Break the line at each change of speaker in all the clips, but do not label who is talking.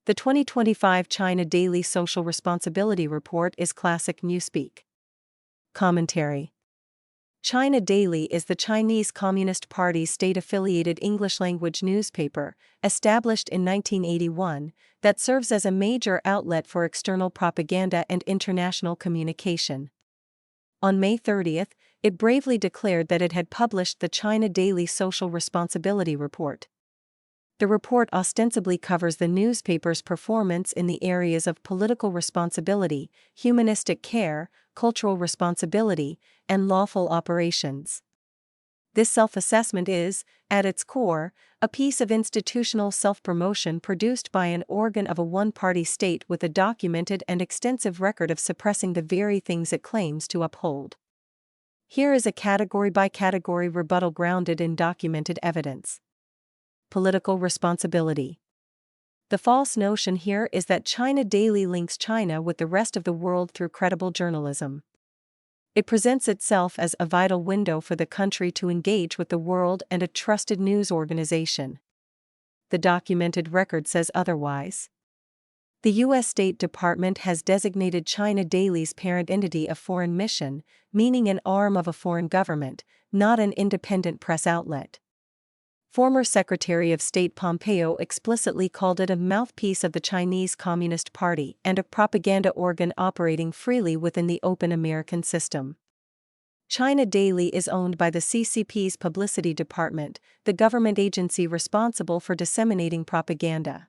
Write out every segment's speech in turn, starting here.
The 2025 China Daily Social Responsibility Report is classic Newspeak. Commentary. China Daily is the Chinese Communist Party's state-affiliated English-language newspaper, established in 1981, that serves as a major outlet for external propaganda and international communication. On May 30, it bravely declared that it had published the China Daily Social Responsibility Report. The report ostensibly covers the newspaper's performance in the areas of political responsibility, humanistic care, cultural responsibility, and lawful operations. This self-assessment is, at its core, a piece of institutional self-promotion produced by an organ of a one-party state with a documented and extensive record of suppressing the very things it claims to uphold. Here is a category-by-category rebuttal grounded in documented evidence. Political responsibility. The false notion here is that China Daily links China with the rest of the world through credible journalism. It presents itself as a vital window for the country to engage with the world and a trusted news organization. The documented record says otherwise. The U.S. State Department has designated China Daily's parent entity a foreign mission, meaning an arm of a foreign government, not an independent press outlet. Former Secretary of State Pompeo explicitly called it a mouthpiece of the Chinese Communist Party and a propaganda organ operating freely within the open American system. China Daily is owned by the CCP's Publicity Department, the government agency responsible for disseminating propaganda.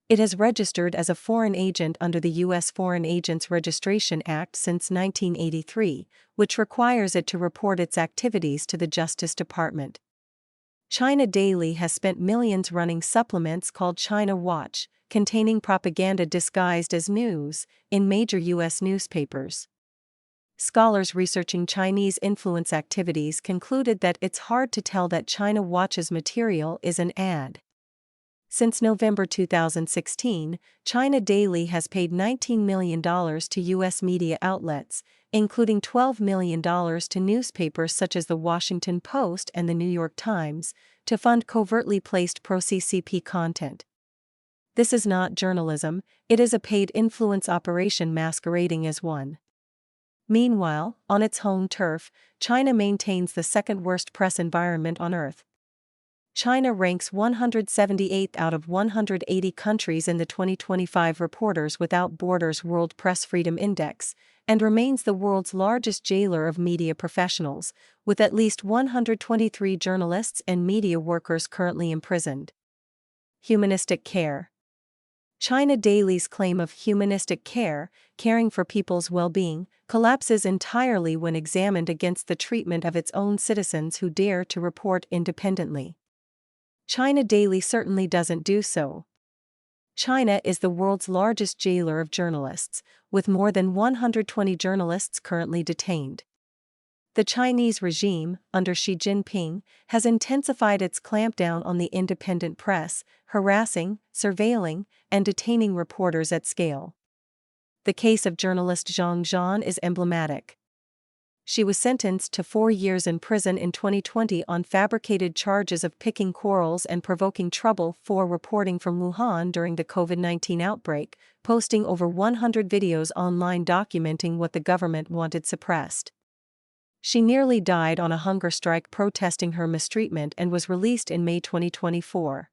It has registered as a foreign agent under the U.S. Foreign Agents Registration Act since 1983, which requires it to report its activities to the Justice Department. China Daily has spent millions running supplements called China Watch, containing propaganda disguised as news, in major U.S. newspapers. Scholars researching Chinese influence activities concluded that it's hard to tell that China Watch's material is an ad. Since November 2016, China Daily has paid $19 million to U.S. media outlets, including $12 million to newspapers such as The Washington Post and The New York Times, to fund covertly placed pro-CCP content. This is not journalism, it is a paid influence operation masquerading as one. Meanwhile, on its home turf, China maintains the second-worst press environment on Earth. China ranks 178th out of 180 countries in the 2025 Reporters Without Borders World Press Freedom Index, and remains the world's largest jailer of media professionals, with at least 123 journalists and media workers currently imprisoned. Humanistic care. China Daily's claim of humanistic care, caring for people's well-being, collapses entirely when examined against the treatment of its own citizens who dare to report independently. China Daily certainly doesn't do so. China is the world's largest jailer of journalists, with more than 120 journalists currently detained. The Chinese regime, under Xi Jinping, has intensified its clampdown on the independent press, harassing, surveilling, and detaining reporters at scale. The case of journalist Zhang Zhan is emblematic. She was sentenced to 4 years in prison in 2020 on fabricated charges of picking quarrels and provoking trouble for reporting from Wuhan during the COVID-19 outbreak, posting over 100 videos online documenting what the government wanted suppressed. She nearly died on a hunger strike protesting her mistreatment and was released in May 2024.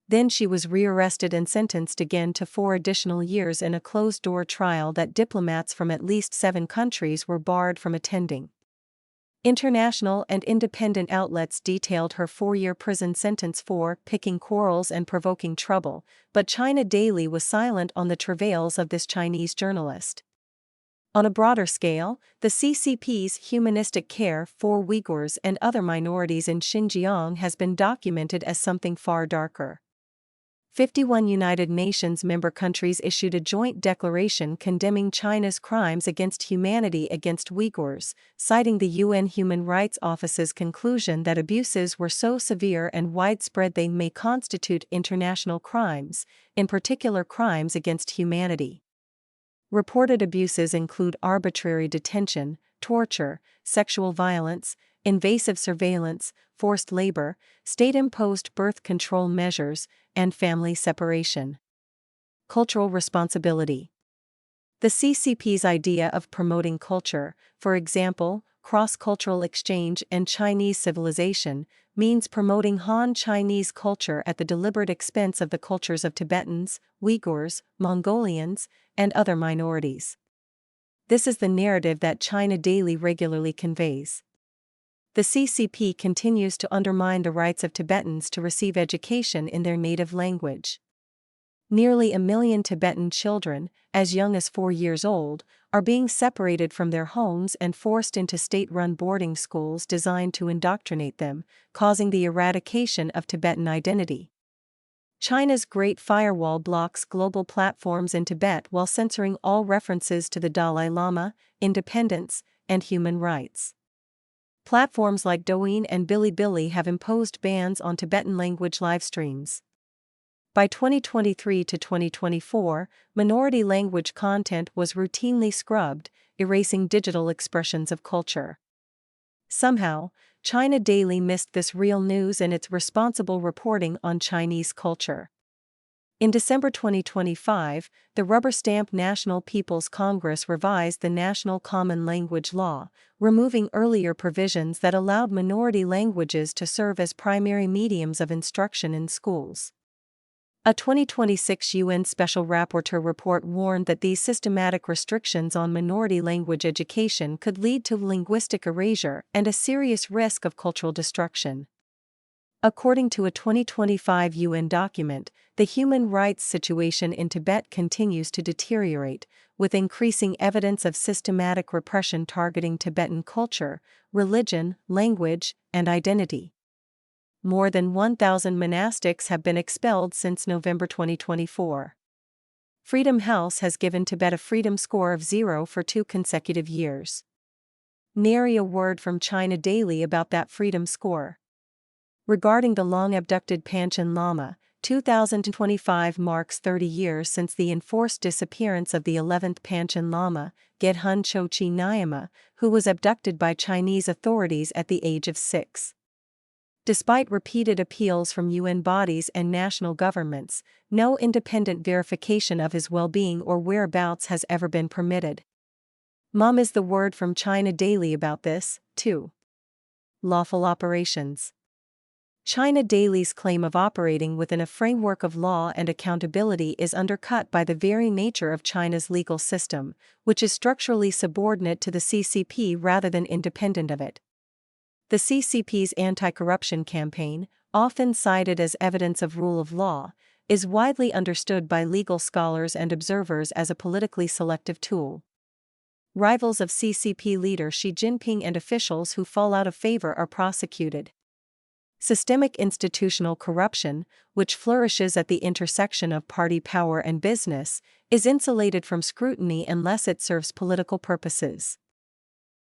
Then she was rearrested and sentenced again to 4 additional years in a closed-door trial that diplomats from at least 7 countries were barred from attending. International and independent outlets detailed her 4-year prison sentence for picking quarrels and provoking trouble, but China Daily was silent on the travails of this Chinese journalist. On a broader scale, the CCP's humanistic care for Uyghurs and other minorities in Xinjiang has been documented as something far darker. 51 United Nations member countries issued a joint declaration condemning China's crimes against humanity against Uyghurs, citing the UN Human Rights Office's conclusion that abuses were so severe and widespread they may constitute international crimes, in particular crimes against humanity. Reported abuses include arbitrary detention, torture, sexual violence, invasive surveillance, forced labor, state-imposed birth control measures, and family separation. Cultural responsibility. The CCP's idea of promoting culture, for example, cross-cultural exchange and Chinese civilization, means promoting Han Chinese culture at the deliberate expense of the cultures of Tibetans, Uyghurs, Mongolians, and other minorities. This is the narrative that China Daily regularly conveys. The CCP continues to undermine the rights of Tibetans to receive education in their native language. Nearly 1 million Tibetan children, as young as 4 years old, are being separated from their homes and forced into state-run boarding schools designed to indoctrinate them, causing the eradication of Tibetan identity. China's Great Firewall blocks global platforms in Tibet while censoring all references to the Dalai Lama, independence, and human rights. Platforms like Douyin and Bilibili have imposed bans on Tibetan language live streams. By 2023 to 2024, minority language content was routinely scrubbed, erasing digital expressions of culture. Somehow, China Daily missed this real news in its responsible reporting on Chinese culture. In December 2025, the rubber-stamped National People's Congress revised the National Common Language Law, removing earlier provisions that allowed minority languages to serve as primary mediums of instruction in schools. A 2026 UN Special Rapporteur report warned that these systematic restrictions on minority language education could lead to linguistic erasure and a serious risk of cultural destruction. According to a 2025 UN document, the human rights situation in Tibet continues to deteriorate, with increasing evidence of systematic repression targeting Tibetan culture, religion, language, and identity. More than 1,000 monastics have been expelled since November 2024. Freedom House has given Tibet a freedom score of 0 for 2 consecutive years. Nary a word from China Daily about that freedom score. Regarding the long-abducted Panchen Lama, 2025 marks 30 years since the enforced disappearance of the 11th Panchen Lama, Gedhun Chochi Nyama, who was abducted by Chinese authorities at the age of 6. Despite repeated appeals from UN bodies and national governments, no independent verification of his well-being or whereabouts has ever been permitted. Mom is the word from China Daily about this, too. Lawful operations. China Daily's claim of operating within a framework of law and accountability is undercut by the very nature of China's legal system, which is structurally subordinate to the CCP rather than independent of it. The CCP's anti-corruption campaign, often cited as evidence of rule of law, is widely understood by legal scholars and observers as a politically selective tool. Rivals of CCP leader Xi Jinping and officials who fall out of favor are prosecuted. Systemic institutional corruption, which flourishes at the intersection of party power and business, is insulated from scrutiny unless it serves political purposes.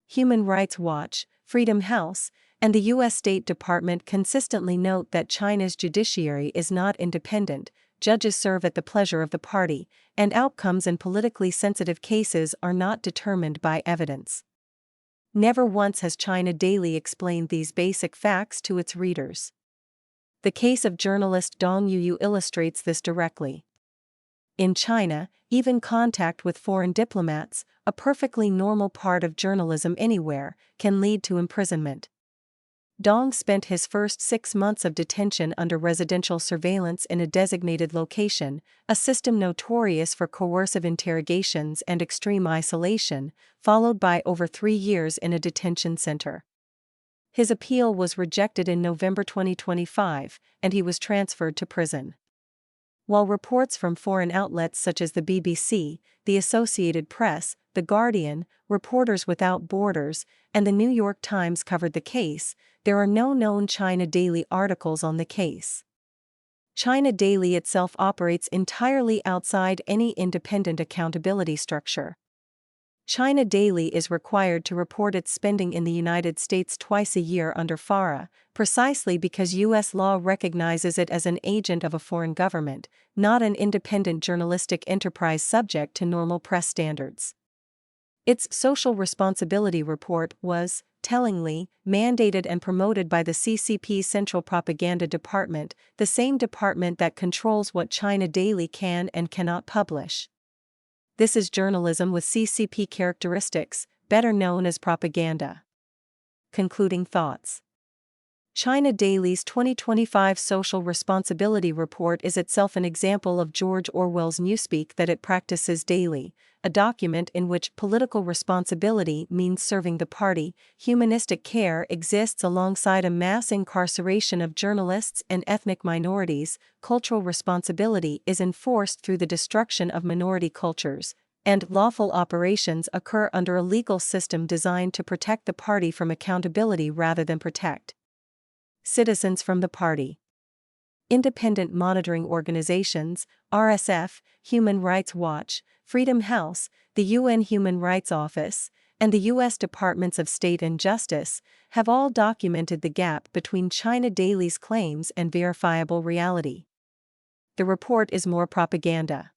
Human Rights Watch, Freedom House, and the U.S. State Department consistently note that China's judiciary is not independent, judges serve at the pleasure of the party, and outcomes in politically sensitive cases are not determined by evidence. Never once has China Daily explained these basic facts to its readers. The case of journalist Dong Yuyu illustrates this directly. In China, even contact with foreign diplomats, a perfectly normal part of journalism anywhere, can lead to imprisonment. Dong spent his first 6 months of detention under residential surveillance in a designated location, a system notorious for coercive interrogations and extreme isolation, followed by over 3 years in a detention center. His appeal was rejected in November 2025, and he was transferred to prison. While reports from foreign outlets such as the BBC, the Associated Press, The Guardian, Reporters Without Borders, and the New York Times covered the case, there are no known China Daily articles on the case. China Daily itself operates entirely outside any independent accountability structure. China Daily is required to report its spending in the United States twice a year under FARA, precisely because U.S. law recognizes it as an agent of a foreign government, not an independent journalistic enterprise subject to normal press standards. Its social responsibility report was, tellingly, mandated and promoted by the CCP's Central Propaganda Department, the same department that controls what China Daily can and cannot publish. This is journalism with CCP characteristics, better known as propaganda. Concluding thoughts. China Daily's 2025 Social Responsibility Report is itself an example of George Orwell's Newspeak that it practices daily, a document in which political responsibility means serving the party, humanistic care exists alongside a mass incarceration of journalists and ethnic minorities, cultural responsibility is enforced through the destruction of minority cultures, and lawful operations occur under a legal system designed to protect the party from accountability rather than protect citizens from the party. Independent monitoring organizations, RSF, Human Rights Watch, Freedom House, the UN Human Rights Office, and the U.S. Departments of State and Justice, have all documented the gap between China Daily's claims and verifiable reality. The report is more propaganda.